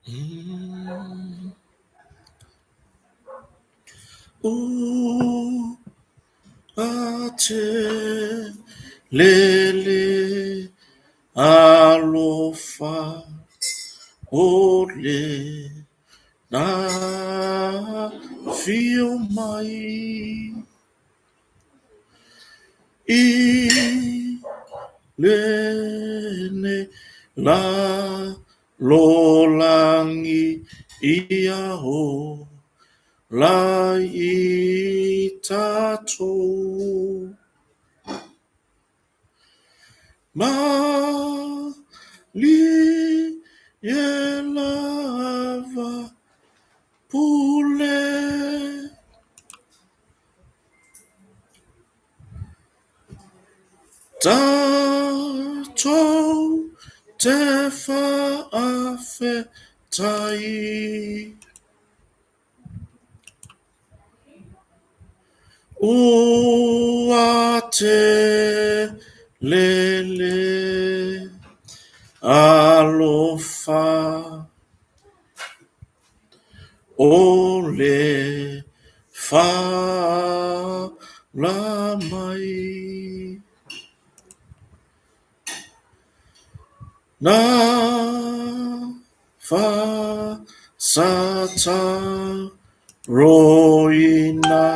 Mm. Ooh, ate lele alofa ole na feel mai I lene la lolangi ia ho la I tato ma li e lava pule tato te whaawhetai ua te lele alofa ole fa la mai na fa sata roina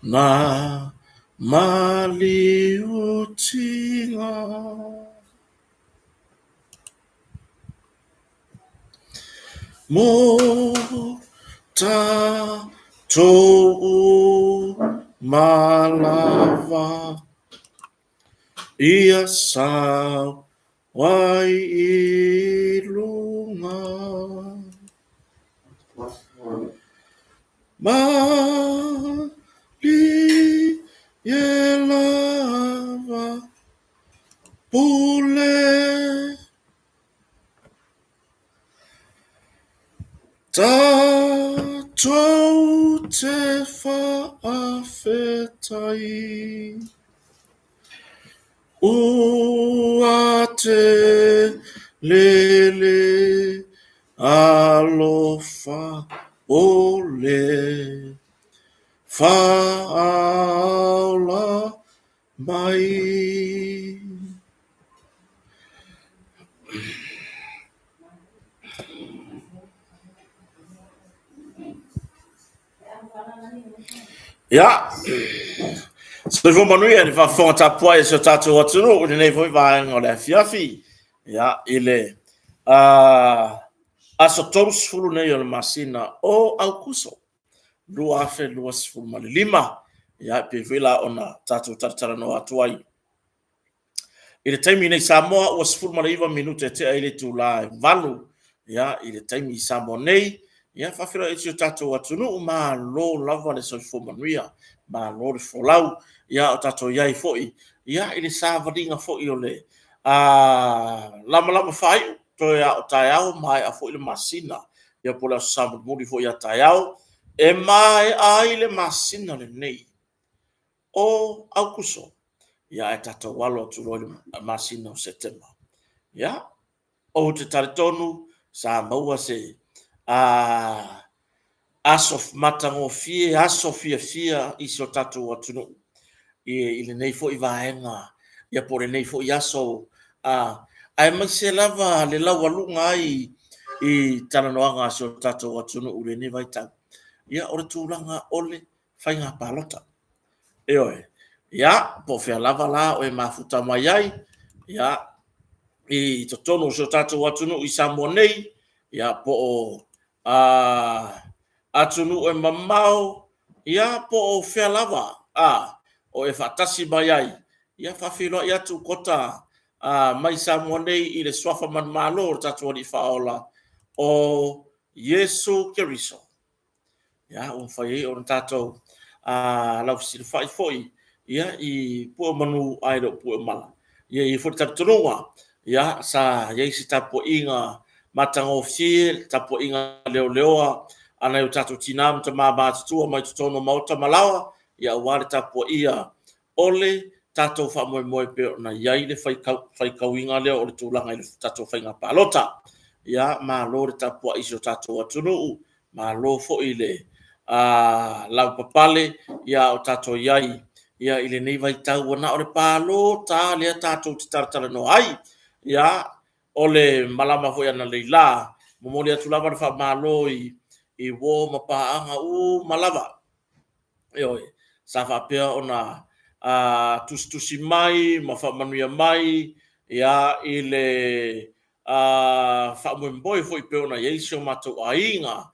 na maliutinga mo ta to malava ia sa wai ilunga ma li ye lava pule tatou te whaawhetai ua te lele alofa ole whaala mai Ja, so vou manuia ni fa fonta poi so tatou atunu o nei foi vai ngole fiafi. Ja, ile aso tolus fulu nei o masina o aukuso. Lua afe lua sifulu mali lima. Ja, pe vela ona tatou tartara no atuai. Ile taimi nei Samoa o sifulu mali iwa minute te ile tu la valu. Ja, ile taimi Samoa nei. Ja, fa fira itio tatou atunu ma lo lava le so fo manuia. Ma lo le folau. Ja, o tatou iai foi. Ja, ile sa vadinga foi o le. Lama lama fai to ya o taiao mai a foi le masina. Ja, pola samu muri foi ya taiao. E mai ai le masina le nei. O aukuso. Ja, e tatou walo tu lo le masina o setema. Ja, o te taritonu sa maua se asof matango fie asofia fia iso tatou atunu. I le nei fo I vaenga ia pore nei fo iaso ai mai se lava le lawa lunga ai I tana noanga so tatou atunu ule ni vai tau ia ore tūlanga ole whainga palota e oe ia po fea lava la o e mafuta mai ai ia I totono so tatou atunu I Samoa nei ia po o atunu e mamau ia po o fea lava o e fatasi mai ai ia fafilo ia tu kota mai Samoa nei I le swafa man malo o tatou ni faola o Yesu Keriso ia o fai o tatou lau sil fai foi ia I po manu ai do po mala ia I fo tatou ia sa ia si tapo inga matango fie tapo inga leo leoa ana yo tatou tinam te mabatu mai tono mauta malawa ia wale tapua ia ole tatou whamoemoe pe ona iai le whaikauinga leo o le tūlanga i le tatou whainga palota. Ia malo le tapua iso tatou atunuu, malo fo i le lau papale ia o tatou iai, ia i le nei vai tau wana o le palota lea tatou te taratara no ai, ia o le malama fo ana leila, momoli atu lava le whamalo i wo mapaanga malava. Ioi, sa whapea ona tusi mai, ma whamanuia mai, ia i le whamwemboi fo i peona yeisio matou ainga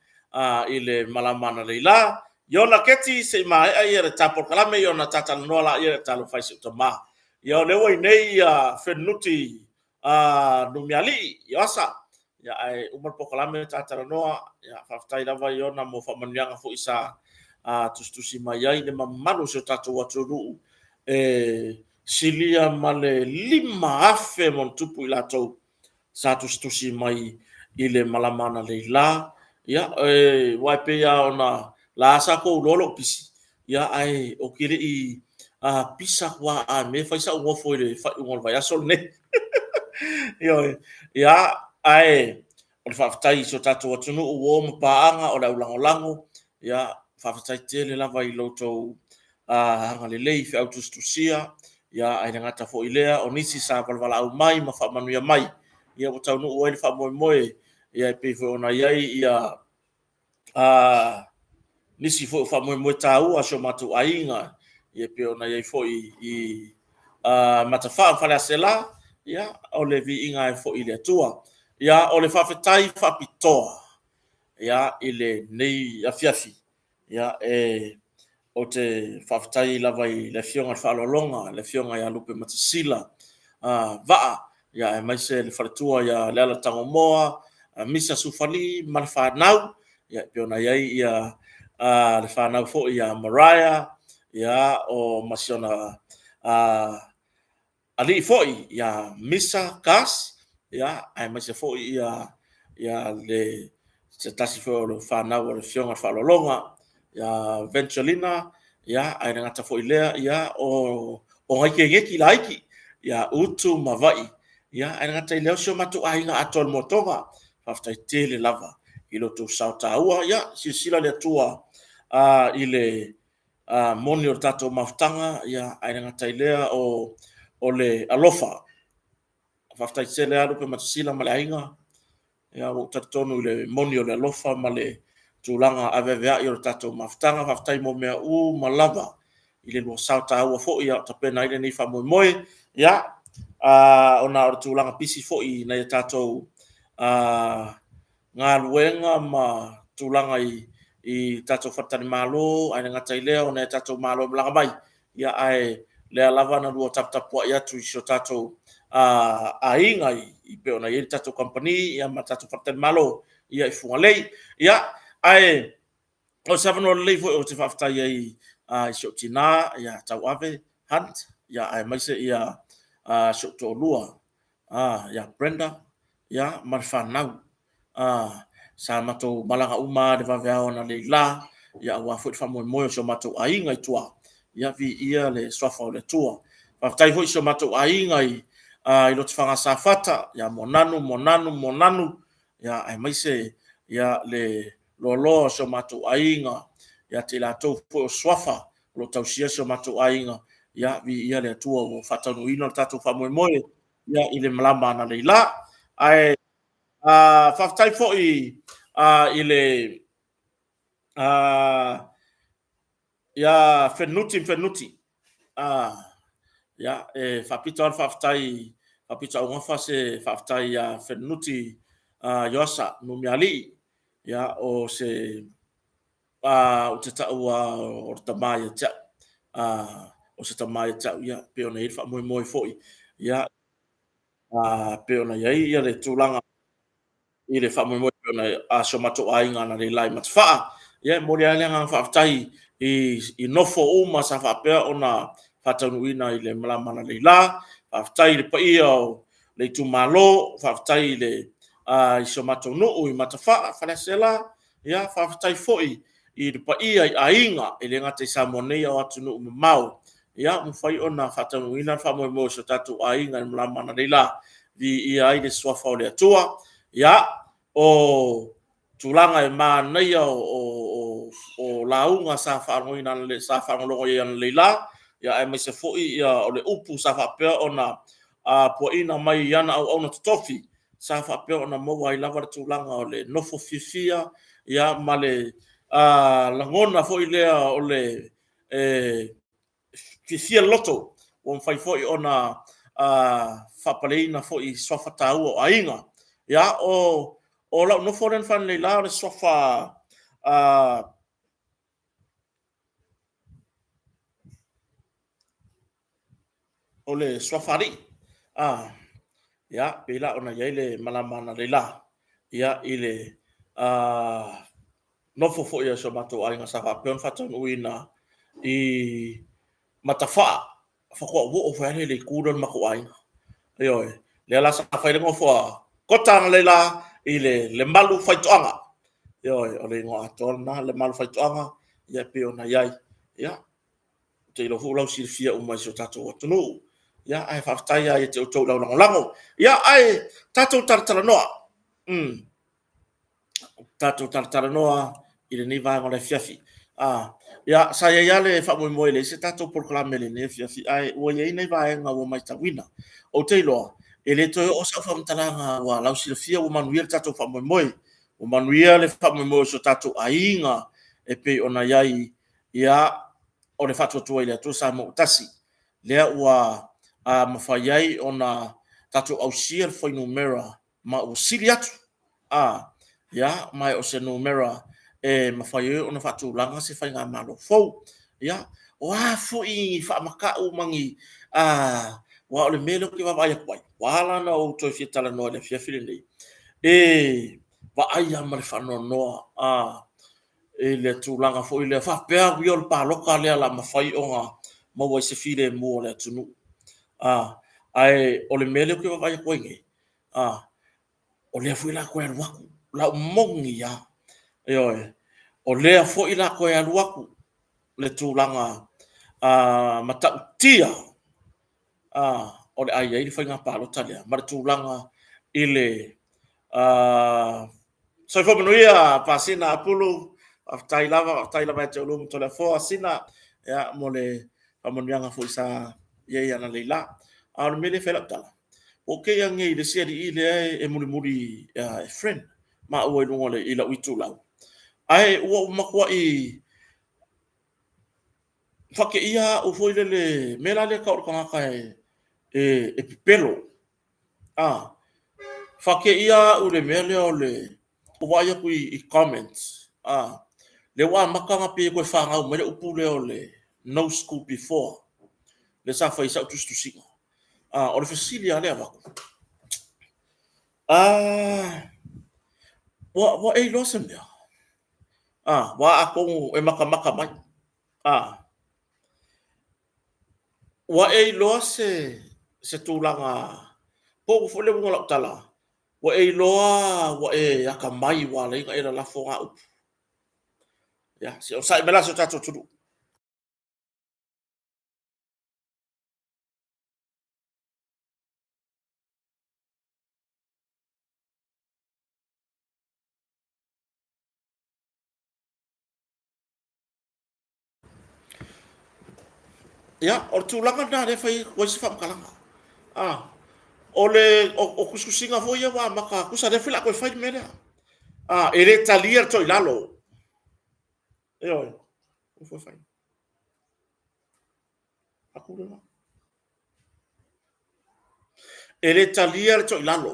i le malamana leila. Iona keti se mai ai e tapor kalame iona tatala noa la i e talo faisi utama. Ia lewa i nei whenuti numiali i asa. Ia ai umar pokalame tatala noa, ia whaftai lava iona mo whamanuianga fo isa tusi mai ai le mamalu se tatou atunuu silia ma le 5 afe mo tupu i latou sa tusi mai i le malamana leila. Ia wai pe ia ona la sa ko lolo pisi ia ai o kile i pisa wa a me fa sa wo fo le fa ngol vai asol ne ia ai o le whaftai so tatou atunu o mo paanga o la ulangolango ia whaftai tele lava i lotou hanga lelei fe autustusia ia ai ngata fo ilea o nisi sa palvala au mai ma whamanuia mai ia o taunu o ele whamoemoe ia pe fo ona iai ia nisi fo whamoemoe tau a so matu ainga ia pe ona iai fo i matawha whale asela ia o le vi inga e fo i le atua ia o le whawhetai whapitoa ia i le nei afiafi ia o te whawhetai lava i le fionga whalolonga, le fionga ia lupe matasila vaa ia e maise le whaletua ia le ala tango moa misa sufali ma le whanau ia pe ona iai ia le whanau fo ia Mariah ia o masiona ali foi ia misa kas ia ai maise fo ia le se tasi fo le whanau o le fionga whalolonga ia Venturina ia ai ngata fo ilea ia o ngai ngeki laiki ia utu mavai ia ai ngata ileo sio matu ainga atol motonga haftai tele lava i loto sautaua ia sila le tua i le moni o tatou mafutanga ia ai ngata ilea o le alofa haftai tele alu pe matasila ma le ainga ia o tatonu i le moni o le alofa ma le tulanga avevea i o tatou mafutanga haftai mo mea malava i le lua sautaua fo ia tapena ile nei whamoemoe ia ona o tulanga pisi fo i nei tatou ngā luenga ma tulanga i tatou whatani malo, ai ngata i lea o nei tatou malo mlanga mai, ia ai lea lava na lua taputapua i atu i so tatou a inga i pe ona i tatou company, ia ma tatou whatani malo, ia i funga lei, ia ai o savano lei fo o te whaftai ai i so tina, ia tau ave, hunt, ia ai maise ia so to lua, ia Brenda, ia marwhanau, sa matou malanga uma de vavea ona le la ia wa fo fa mo so matou ainga i tua ia vi ia le swafa o le tua fa tai fo so matou ainga i lo tfanga sa fata ia monanu ia ai mai se ia le lolo so matou ainga ia te la tou fo swafa lo tau sia so matou ainga ia vi ia le tua o fata no ino tatou fa mo ia i le malama na le la ai whaftai fo i le ia whenuti ia whapita on whaftai whapita o ngawha se whaftai whenuti yosa numiali ia o se o te tau o tamai ta o se tamai ta ia pe ona i whamoe fo i ia pe ona ia le tūlanga i le whamoe na so matou ainga na le lai matwha ia mo le anga whaftai i nofo uma sa whapea ona whatanuina i le malamana le la whaftai le pai o le tumalo whaftai le i so matou nuu i matawha whalesela ia whaftai foi i le pa ia i ainga e le ngata sa monei o atu no mau ia mo fai ona fatanu ina fa mo so tatu ainga le mlama na leila vi ia i le swafa o le atua ia o tulanga e manai o launga sa fa ina le sa fa lo ia leila ia e mai se foi ia o le upu sa fa pe ona a po ina mai yana au ona tofi sa fa pe ona mo wai lava tulanga o le nofo fifia ia male langona foi lea o le fifia loto o fai foi ona fa paleina foi sofa tau o ainga ia o la no foren fan le la sofa o le sofari ia pela ona ia le malamana le la ia ile no fo ia so mato ainga sa fa peon fa ton uina i matafa fa ko wo fa le kudon mako ainga yo le la sa fa le ngo fo kota le la ile le malu fa tonga yo o le ngo atona le malu fa tonga ia peon ia ia te lo fu lo si fia o mai so tato o tunu ia ai fa tai ia te o to la lango ia ai tato tartara noa tato tartara noa i le ni va ngole fiafi ia sa ia le fa mo le se tato proclame le ne fiafi ai o ia nei va nga o mai tawina o te lo e le to o sa fa mtalanga wa la si fia o manuel tato fa mo o manuel le fa mo so tato ainga e pe ona iai ia o le fatu tu ile tu sa mo tasi le ua mafaiai ona tato au sia foi numera ma o siliatu ya mai o se numera mafaiai ona fatu langa se fai nga malo fo ya wa fo i fa maka o mangi wa o le melo ki va vai kwai wala na o to fitala no le fia filini va ai ma le fa no le tūlanga fo i le whapea wi o le pāloka lea la mawhai o ngā maua i se whire mua le tunu. Ai, o le mele ki wawai a koenge. O lea fo i la koe aluaku. La umongi ya. O lea fo i la koe aluaku. Le tūlanga matau tia. O le ai ai le whai ngā pālota lea. Ma le tūlanga i le so fo manuia pasina apulu tai lava te ulum to le fo asina ya mole pamonia fo sa ye ya na leila al mele fela tala o ke yang ngi de sia di ile e muri friend ma o lu ngole ila witu lau ai o makwa i fake ia o fo ile le mela le ka o ka e pipelo fake ia o le mele o le o vai ku i comments le wa makanga pe ko fa nga mo le upule o le no school before le sa fa isa tu singa o le fasilia le va wa e lo sem ya wa a ko e maka mai wa e lo se tulanga po fo le ngola tala wa e loa wa e aka mai wa le nga era la fo nga up ya si o sai bela so tato tudu ya o tulanga na le fai wa se fam kalanga o le o kuskusinga fo ia wa maka kusa le fila ko fai mele ele talia to ilalo o fo fai aku le ele talia to ilalo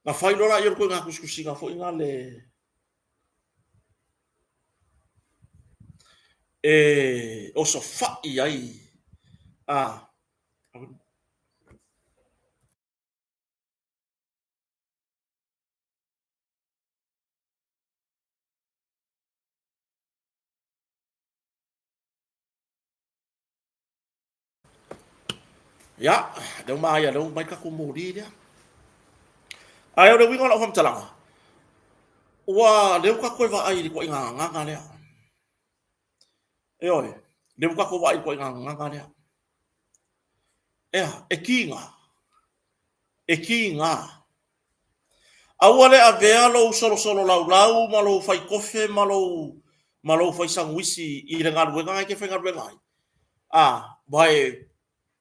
na fai lora ia ko nga kuskusinga fo inga le o so fa ai ya de mai ya lo mai ka ko mori dia ai o le winga la fam talanga Wa leu ka koe wa ai ko inga nganga lea. E oi, leu ka koe wa ai ko inga nganga lea. Ea, e kinga. E kinga. Awale a vea lo solo solo lau lau malo fai kofe malo fai sanguisi i le ngaru ngai ke fenga ngai. Ah, vai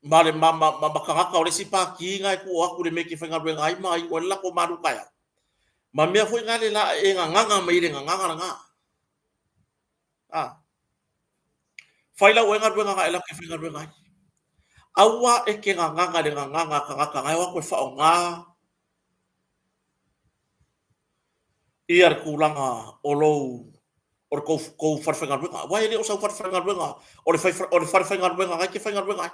male mama kangaka o le sipa ki ngai ku aku le meki fenga ngai mai o la ko maru kaya. Ma mea foi ngale la e nganga mai le nganga nga. Ah. Fai la wenga ngai la ke fenga ngai. Awa e ke nganga le nganga kangaka ngai wa ko fa o nga. Ia kulanga o lou o ko farfenga ruenga wa ele o sa farfenga ruenga o le farfenga ruenga ngai ke fenga ruenga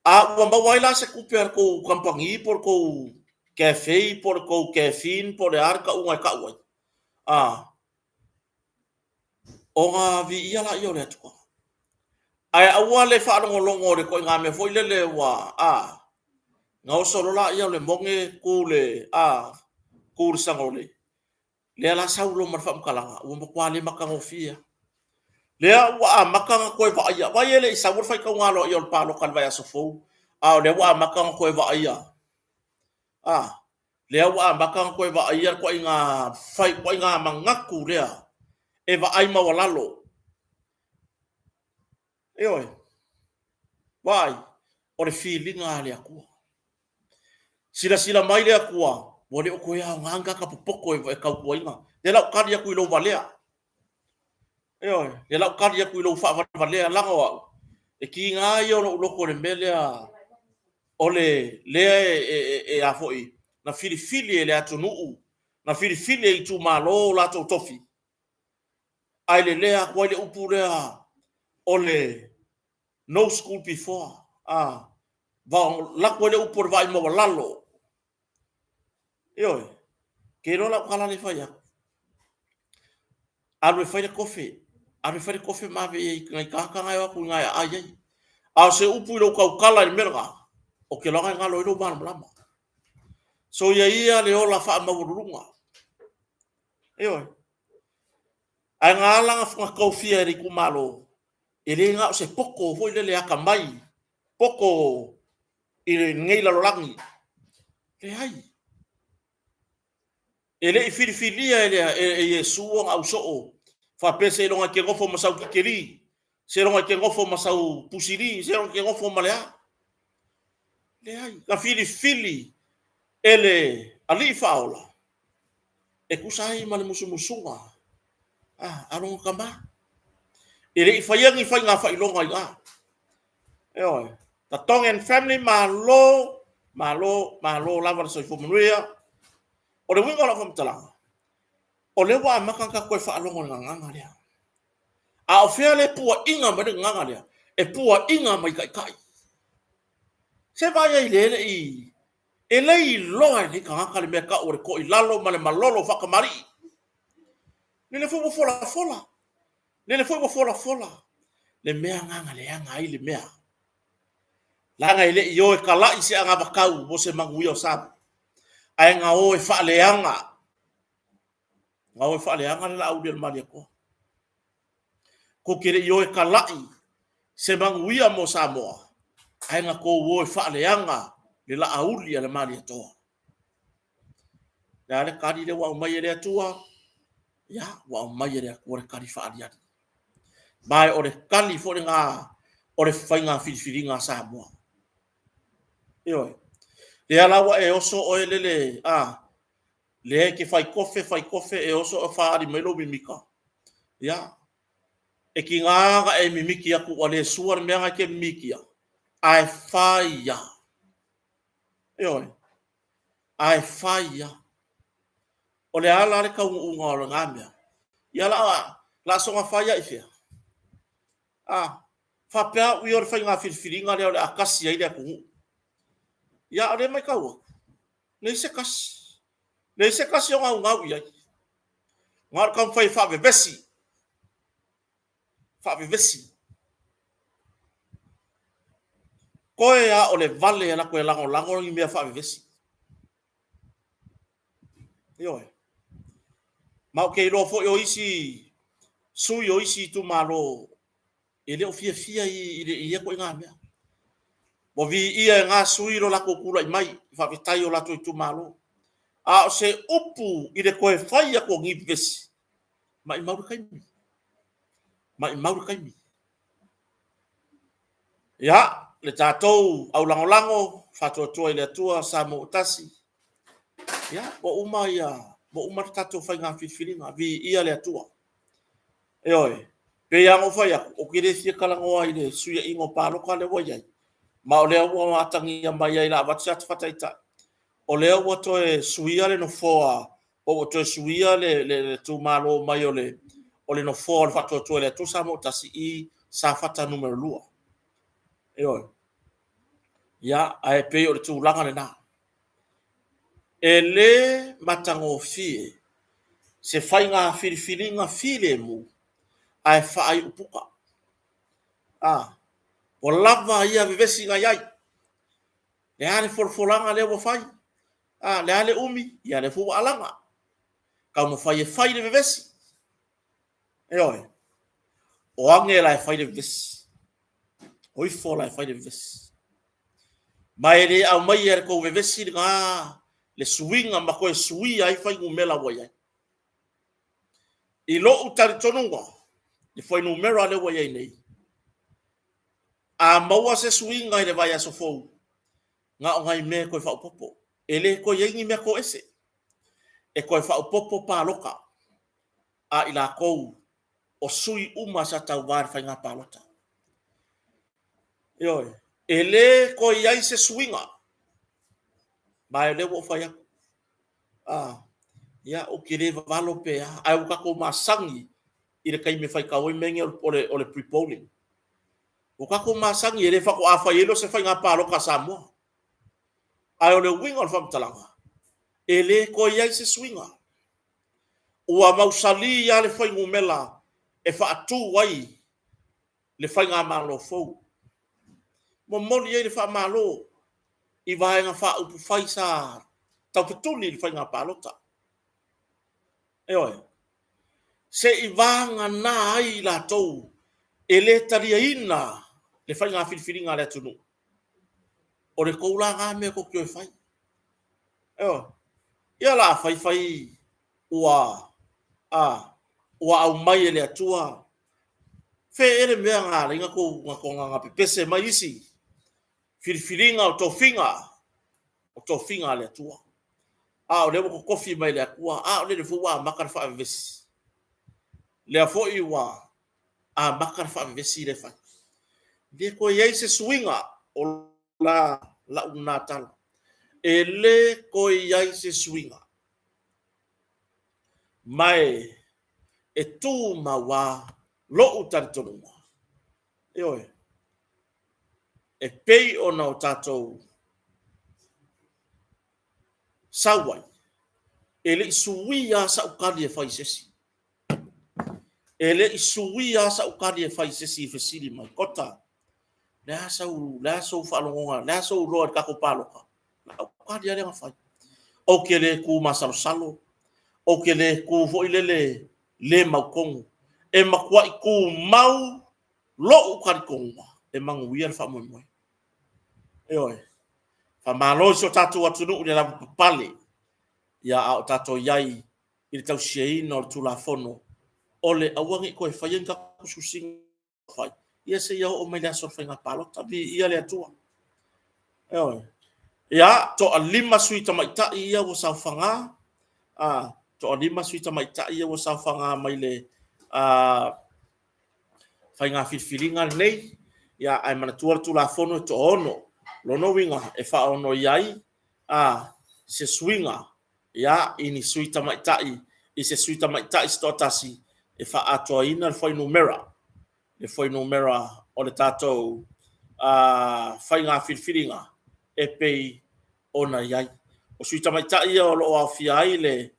a wa ba waila se kuper ko kampangi por ko cafe por ko caffeine por arca unha ka ua a o nga vi ia la io le tu ai a wa le fa no longo le ko nga me foi le wa a nga o solo la ia le monge ku le a ku sangole le la saulo mar fa kalanga o mo kwale makango fia lea wa makanga koe va ia vai ele isa wor fai ka ngalo i ol palo kan vai asofo a le wa makanga koe va ia a le wa makanga koe va ia ko inga fai ko inga mangaku lea e va ai ma walalo e oi vai o le feeling a le aku sila mai le aku o le ko ia nganga ka popoko e ka ku inga le la ka dia ku lo valea e oi le la ka dia ku lo fa valea la o e ki nga yo lo ko le melea ole lea e a foi na filifili e le atu nuu na filifili e tu malo la to tofi ai le lea kwa le upu lea ole no school before va la kwa le upu vai mo lalo yo ke no la kala le faya alu faya kofi ma ve ngai ka ngai wa ku ngai ai a se upu lo ka kala le merga o ke lo ngai ngalo lo ban blama so ia le ola fa mawurunga yo ai ngala nga kofia ri kumalo ele nga se poko foi le aka mai poko i ngei la lolangi le ai ele i filifilia ele e Yesu au so fa pese longa ke gofo masau kikeri se longa ke gofo masau pusiri se longa ke gofo malea le ai ka filifili ele ali faola e kusai male musumusunga alonga kamba ele i fayangi fa nga fa ilonga ia oi ta tongen family malo lava so fo muia o le winga la fo mtala o le wa makanga ko fa alonga nganga lea a ofia le pua inga ma nganga lea e pua inga mai kai se vai ele i ele i loa ni kanga le meka o ko i lalo ma le malolo fa kamari le fo fola le fo fola le mea nganga le anga i le mea langa ile yo e kala isi anga bakau mo se manguio sa ai nga o e fa leanga la audio mali ko kire yo e kala se manguia mo sa mo ai nga ko wo e fa leanga le la aulia le mali to ya le kadi le wa mai le tua ya wa mai le ko kadi fa alia bai o le kali fo nga o le fainga filinga sa mo yo le ala wa e oso o lele le ke fai kofe e oso o fa di melo mimika ya e ki nga e mimiki aku o le suar me nga ke mimiki ai fai ya yo ai fai ya o le ala le ka unga o ngamia ya la so nga fai ya ifia fa pe wi or fai nga filinga le akasi ile ku ya ore mai ka wo le se kas yo nga ya ngar kam fai fa be besi koe a o le vale la koe lango i mea fa vesi yo mau ke lo fo yo isi su yo isi tu malo ele o fia i ko nga me mo vi ia nga sui lo la ko kula mai fa vitai o la tu malo a se upu i de koe fai ko ngi vesi mai mau kai mi ya le tatou au lango fa to ile tua sa mo tasi ya bo uma ya bo uma tatou fai nga fifiringa vi ia le tua e oi pe ya ngo fai o kire si kala ngo ai le suia ingo palo ka le wai ma o le o atangi ya mai ai la vatsa fataita o le o to e suia le no foa o to e suia le tu malo mai o le no foa fa to le tu sa mo tasi i sa fata numero lua e oi ya ai pe o tu langa na ele matango fie se fai nga filifilinga file mu ai fa ai upuka o lava ia vivesi nga yai le ale folfolanga le wo fai le ale umi ia le fu alanga ka mo fai le vivesi e oi o ange la fai le vivesi oi fo la fai le vivesi mai le au mai er ko vivesi nga le swinga ma ko sui ai fai ngumela wo yai i lo utari tonunga le foi numero ale wo yai nei a maua se swinga i le vai aso fou nga o ngai me ko fa popo ele ko yengi me ko ese e ko fa popo pa loka a ila ko o sui uma sa tau var fa nga palota yo ele ko yai se swinga ba ele wo fa ya ya o kire valo pe ai o ka ko masangi i le kai me fai ka o mengi o le pre-polling o ka ko masangi ele fa ko afa yelo se fa nga paloka Samoa ai o le winga o fam talanga ele ko yai se swinga ua mausali ya le fai ngumela e fa atu wai le fai nga malo fou mo moli e le fa malo i vai nga fa upu fai sa tau petuli le fai nga palota e oi se i vanga na ai la tou ele taria ina le fai nga filfilinga le tunu o le koula nga me ko kio fai e oi ia la fai ua ua au mai ele atua fe ere mea ngā ringa ko ngā pepese mai isi filfilinga o tō finga le atua o le ko kofi mai le akua o le fuwa makar fa vesi le afo iwa makar fa vesi le fa de ko ye se swinga o la unatal ele ko ye se swinga mai e tu mawa lo utantonga oi e pei ona o tatou sawai ele suia sa ukadi e fai sesi ele isuia sa ukadi e fai sesi fesili mai kota la so falonga la so ro ka ko paloka ukadi ale fai o ke le ku masalo o ke le ku fo ilele le makong e makwa ku mau lo ukadi konga e mangu ia fa mo e oi fa malo so tatu atunu le la pale ya o tato yai i tau sei no tu la fono ole awangi ko fa yenga kususing fa ia se ia o mai la so fa nga palota bi ia le atua e oi ya to alima suita mai ta ia wo sa fanga to alima suita mai ta ia wo sa fanga mai le fa nga filfilinga nei ya ai mana tu la fono to ono lo no winga e fa ono yai se swinga ya ini suita mai tai i se suita mai tai stotasi e fa ato ina foi numera o le tato fa nga filfilinga e pei ona yai o suita mai tai o lo afia ile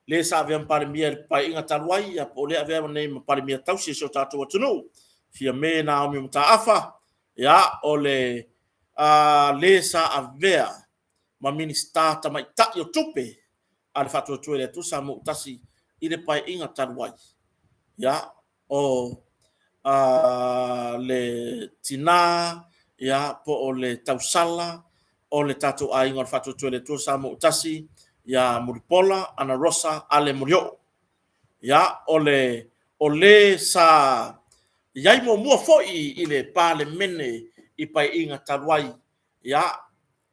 le sa vem par mia pa inga talwai a po le ave nei par mia tau se so tato tunu fia me na o mi mutaafa ya o le le sa avea ma minista ta mai ta yo tupe ale fatu tu le tu samu tasi ile pai inga tanwai ya o le tina ya po o le tausala o le tatu a inga fatu tu le tu samu tasi ya muripola ana rosa ale murio ya o le sa yai mo mua foi ile pa le mene i pai inga tanwai ya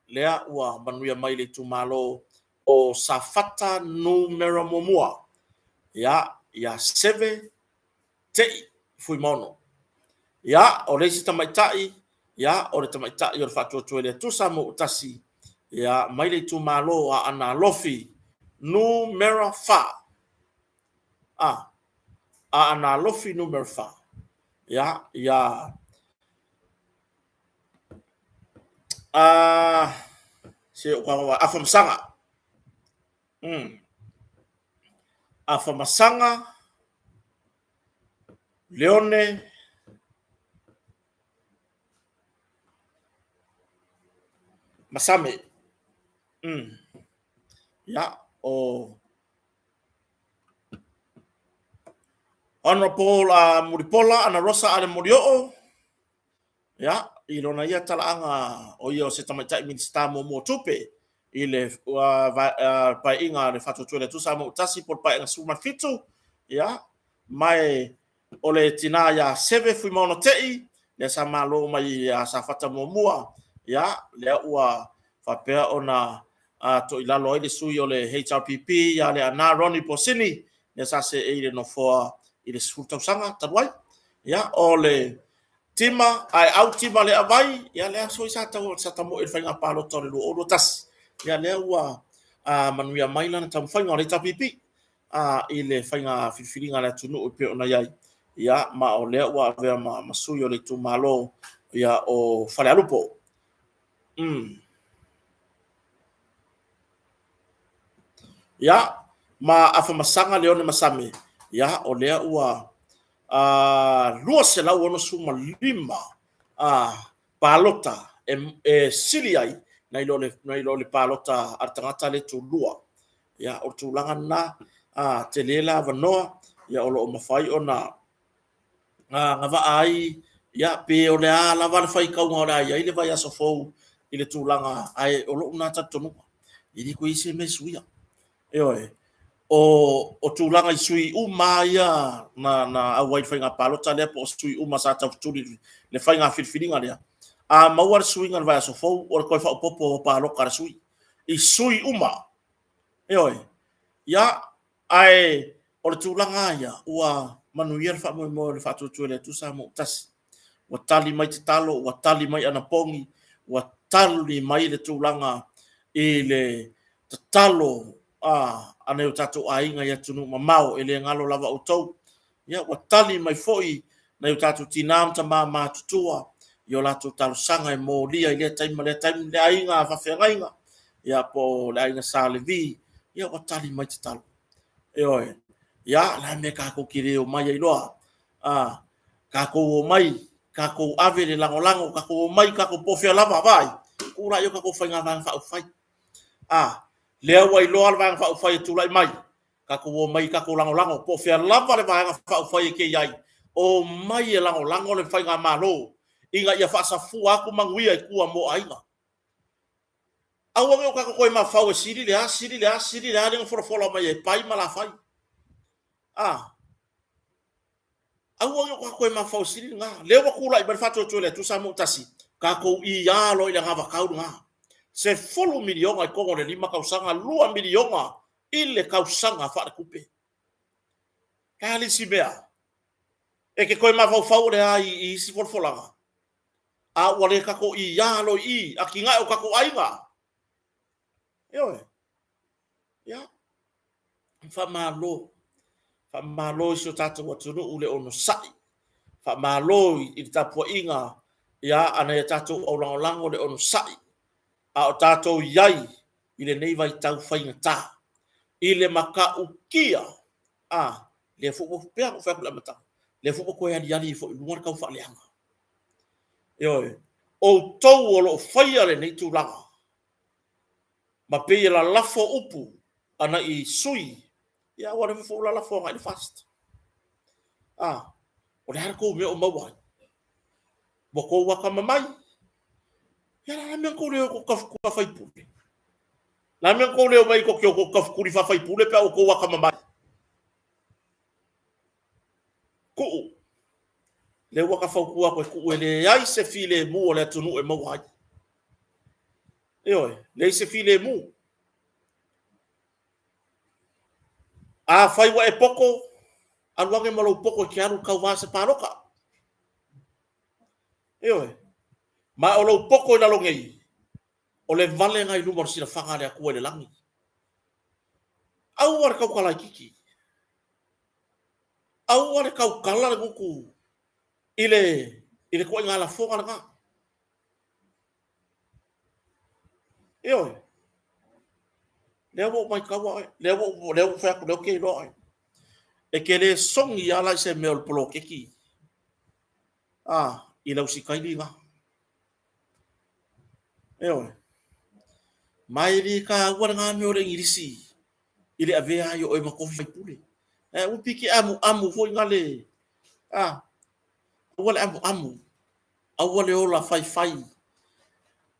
lea ua manuia mai le tumalo o safata numero momua ya seve te fui mono ya o le tamaitai ya o le tamaitai o le fatu le tu samu tasi ya mai le tumalo a ana lofi numero fa a ana lofi numero fa ya se kwa afamsanga afamasanga Leone Masame ya o Honorable Muripola ana Rosa ale Murio ya ilona ia talaanga o ia se tamaitai minista mo tupe ile pa inga le fatu tu le tu sa mo tasi por pa inga suma fitu ya mai ole tina ya seve fui mono tei le sa malo mai ya sa fata mo mua ya le ua fa pe ona to ila lo ile sui ole HRPP ya le ana Ronnie Posini le sa se ile no fo ile sulta sanga tawai ya ole tima ai au tima le avai ya le so sa tamo il fainga palo to le o tas ya le ua manuia maila na tam fainga le tapipi ile fainga fifiringa le tunu o pe ona yai ya ma o le ua ve ma masuyo le tu malo ya o fale alupo ya ma afa masanga le ona masame ya o le ua lua se lau ono suma lima palota siliai nai lole palota artangata le tu lua ya o tu langa na te lela vanoa ya o lo mafai ona ngava ai ya pe o le ala va fai ka ngora ya ile vai aso fou ile tu langa ai o lo na tatonu ili ko ise me suia o tūlanga i sui umaya na a wai whainga palota lea po sui uma sa tau tūri le whainga whirwhiringa lea. A maua le sui ngan vai aso fau o le koe whao popo o paloka le sui. I sui uma. Ia ai o le tūlanga ia ua manuia le wha mo le wha tutu le tusa mo tasi. Wa tali mai te talo, wa tali mai ana pongi, wa tali mai le tūlanga i le te talo ana o tatou ainga ia tunu mamao ele ngalo lava o tau ia wa tali mai foi na o tatou tinam tama matutua yo la to talo sanga e mo lia ile time le ainga fa fengainga ia po le ainga salevi ia wa tali mai te talo ia la me ka ko kire o mai iloa ka ko o mai ka ko ave le lango ka ko o mai ka ko pofia lava vai ura yo ka ko fainga van fa fai lea wai loa le vanga whau whai tūlai mai. Ka ko mai ka ko lango po fea lava le vanga whau whai ke iai. O mai e lango le whainga malo. Inga ia whaasa fu aku manguia i kua mo ainga. Awa ngeo ka koe ma whau e siri lea, ringa whora mai e pai ma la whai. Awa ngeo ka koe ma whau siri ngā. Lea wakula i bari whatu tu le tu sa mo tasi. Ka ko i alo i le ngā wakau ngā. Se fulu milionga i kongo le lima kausanga, lua milionga i le kausanga whaare kupe. Kali si mea. E ke koe mawhau le ai i isi folfolanga. A wale kako i yalo i, a ki ngai o kako ainga. Ya. Whamalo i so tata watunu ule ono sai. Whamalo i tapua inga, ya ana e tatu o lango le ono sai. A o tātou iai i le nei vai tau whainga tā. I le maka ukia. Le fupo pia ko whakula mata. Le fupo koe ani i fo i luar kau whaleanga. O tau o lo whaia le nei tūlanga. Ma pei la lafo upu. ana i sui ia ua le fola fo ngai fast o le har ko me o mawa bo ko wa kama mai ia la me ko le ko ka fai pu la me ko le mai ko ka ku ri fa fai pu le pe o ko wa kama mai ko le wa ka fa ku ko ku le ai se file mu o le tunu e mawa io le se file mu a fai wa e poko aluange malo poko ki aru kau va se paroka io ma o lo poko na lo ngai o le vale ngai lumor sina fanga le aku le langi au war kau kala kiki au war kau kala le buku ile ko ngala fonga nga io le wo mai kau le wo fa ko le ke lo e ke le song ya la se me o polo kiki ila usikai nga io mai ri ka war nga me o le ngirisi ile avea yo e makofi pule u piki amu foi ngale wale amu awale ola fai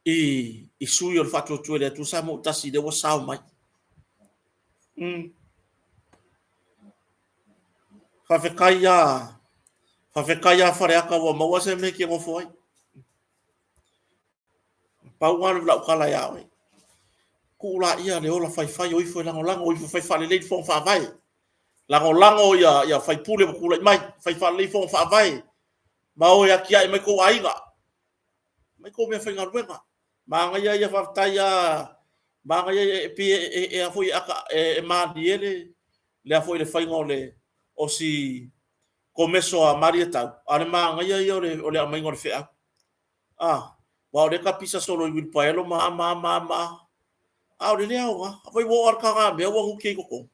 i sui o fatu tu le tu sa mo tasi de wa sa mai fa fe kaya fare aka wa ma wase me ki mo foi pa wan la kala ya we ku la ia le ola fai o i foi lango o i fai fa le fo fa vai lango ya fai pule ku la mai fai fa le fo fa vai ma o ya kia mai ko aiga mai ko me fai ngarwenga ma nga ya fa taya ma nga ya pi e a foi aka e ma diele le a foi le fai ngole o si começo a marieta ale ma nga ya o le mai ngor fe wa le kapisa solo i paelo ma o le leo nga foi wo ar ka me wo hu ke ko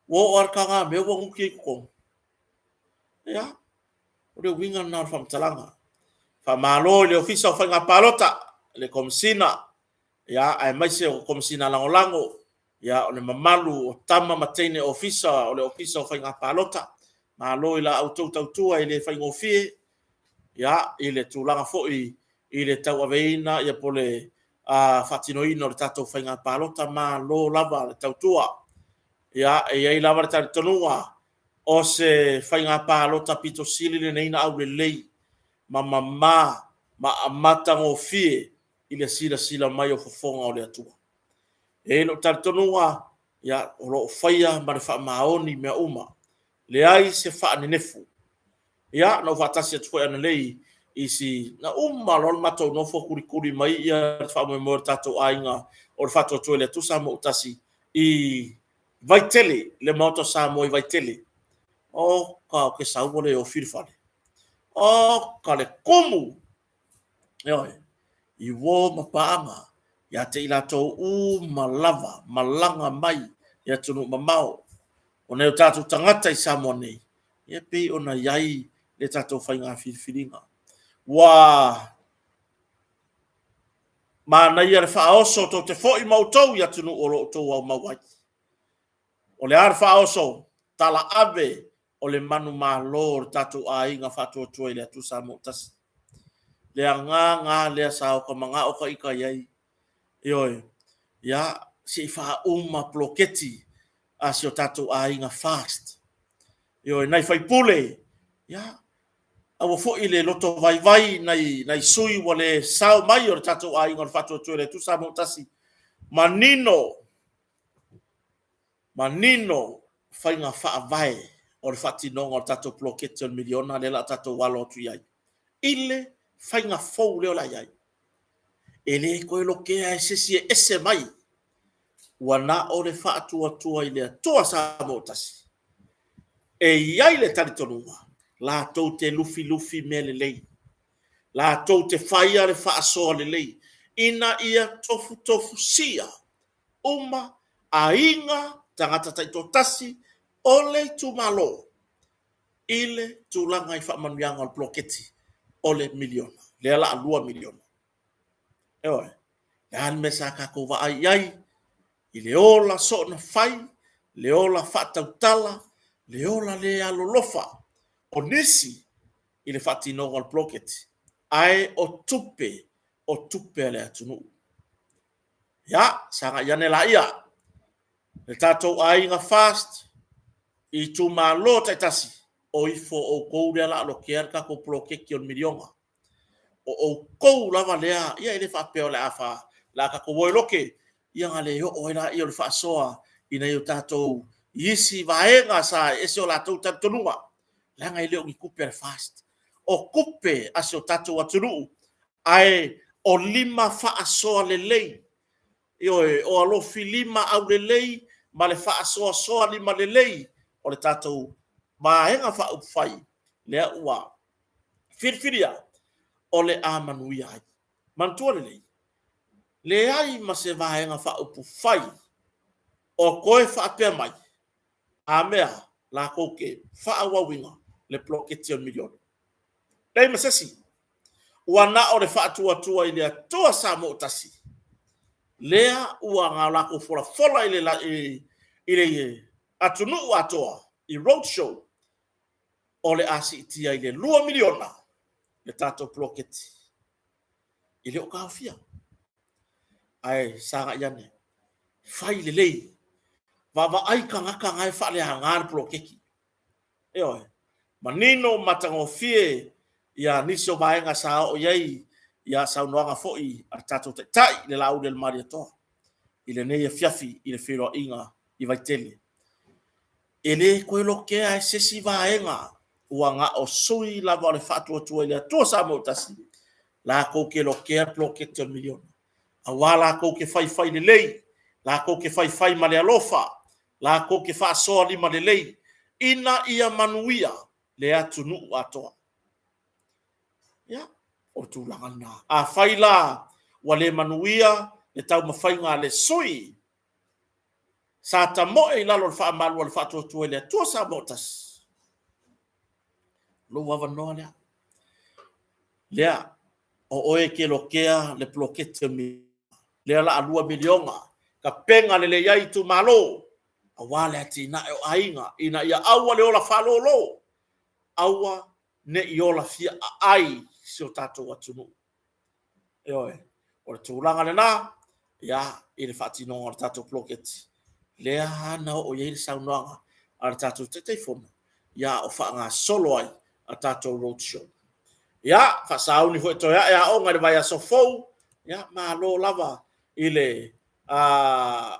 wo ar ka me wo hu ke ko ya o le winga na fam talanga fa malo le ofisa fa nga palota le komsina ya ai mai se o komsina lango ya o le mamalu o tama matene ofisa o le ofisa fa nga palota malo ila auto tua ile fa ngofie ya ile tulanga fo ile tau aveina ya pole fatinoina o le tatou fa nga palota malo lava le tau tua ya e ai lava le tonua o se fa nga palota pito sili le neina au le lei ma amata ngofie ile sila mai o fofonga o le atua e no tartonua ya o lo faia ma le fa maoni me uma le ai se fa nefu ya no fatasi tu foi ana lei isi na uma lo mato no fo kuri mai ya fa mo tato ainga o fato to le tu sa mo tasi i vai tele le moto sa mo vai tele o ka ke sa o le o firfale o ka le komu i wo mapanga ya te ila to u malanga mai ya tunu mamao o ne tatu tangata i samone e pe ona yai le tatu fainga filfilinga wa ma na ia fa oso to te fo i mautou ya tunu o to wa mawai o le arfa oso tala ave o le manu malor tatu a inga fatu to ile tu samo tas le nga le sa o ka manga o ka ika yai yoi ya si fa uma ploketi a si o tatu a inga fast yoi nai fai pule ya awa fo ile loto vai nai sui wale sao mai o tatu a inga fatu to ile tu samo tasi manino fai nga fa vai o le fati no o tatu ploketi o miliona le la tatu walo tu yai ile fai nga fou leo la yai ele ko lo ke a ese mai wana o le fa tua ile toa sa motasi e yai le tali tonua la tou te lufi mele lei la tou te faia le fa so le lei ina ia tofu sia uma ainga tangata tai totasi o le tumalo ile tulanga i fa manuanga o bloketi o le miliona le la 2 miliona ewa dan mesa ka ko va ai i le ola so na fai, le ola whatautala, le ola le alolofa, o nisi i le whatinonga al ploketi, ai o tupe le atunu. Ya, sanga iane la ia, le tatou ai nga fast, i tu malo taitasi, o ifo o kourea la alo kiarka ko plokeki on milionga. O kou lava lea, ia ele whapeo le awha, la ka ko loke, ia nga le o ina i o le whaasoa, ina i o tātou, isi vaenga sa, ese o la tau tatonua, langa i leo ngi kupe le fast. O kupe ase o tātou atunu, ai o lima whaasoa le lei, o alofi lima au le lei, ma le whaasoa lima le lei, o le tātou, vaenga whaupwhai, lea ua, whiriwhiria, o le amanuia ai. Mantua le lei. Le ai ma se vaenga whaupu whai. O koe whaapea mai. A mea la kouke whaawawinga le ploketi on milion. Lei masesi. Ua na o le whaatua i lea toa sa mo tasi. Lea ua ngā lako fola i le atunu atoa i roadshow o le asi itia i le 2 miliona le tato ploketi. I leo kawhia. Ai sanga iane. Fai le lei. Vava ai kangaka ngai whale a ngāre plokeki. Eoi. Manino matangofie ia nisio vaenga sa o iei ia saunoanga foi a tato te tai le lau le maria toa. I le nei fiafi i le whiroa inga i vaitele. E le koe lokea e sesi vaenga ua ngā o sui lava le whaatua i le atua sa mautasi. La kou ke lokea ploketi on miliona. A wala kou ke fai le lei. La kou ke fai ma le alofa. La kou ke whaasoa lima le lei. Ina ia manuia le atunu atoa. Ya, o tūlanga nā. A whai la wa le manuia le tau mawhai ngā le sui. Sa ta moe i lalo le whaamalua le whaatua le atua sa motas. Lo wawa noa lea. Lea, o oe ke lokea le ploketi mi. Lea la alua milionga. Ka penga le iai tu malo. A wale ati na o ainga. Ina ia aua le ola whalolo. Aua ne i ola fia ai si o tātou atunu. Eoe, o le tūranga le nā. Ia, i le whaatinonga le tātou ploketi. Lea hana o iei le saunoanga. A le tātou teteifona. Ia o wha ngā solo ai a tātou roadshow. Ia, whasauni fo e toia e a o ngare vai a sofou. Ia, malo lava i le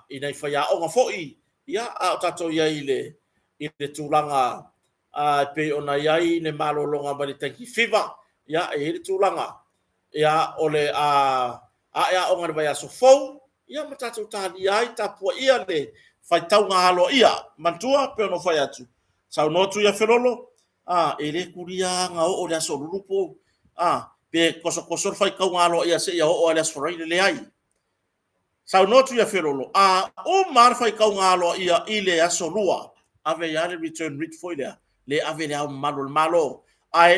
i nei whai a onga fo'i. Ia, a o tato ia i le tūlanga pe ona iai ne malo longa mani tanki whiwa. Ia, e le tūlanga. Ia, o le ea onga vai a sofou. Ia, ma tato tāli ai, tapua ia le whai taunga halo ia. Mantua, pe ono whai atu. Sau notu ia whenolo. E le kuria nga o le aso rurupo. Pe koso whai kaunga halo ia se ia o le aso le ai. Sau notu ia whenolo. O marwhai kaunga halo ia i le aso lua. Ave ia le return rate foi lea. Le ave le au malo. Ai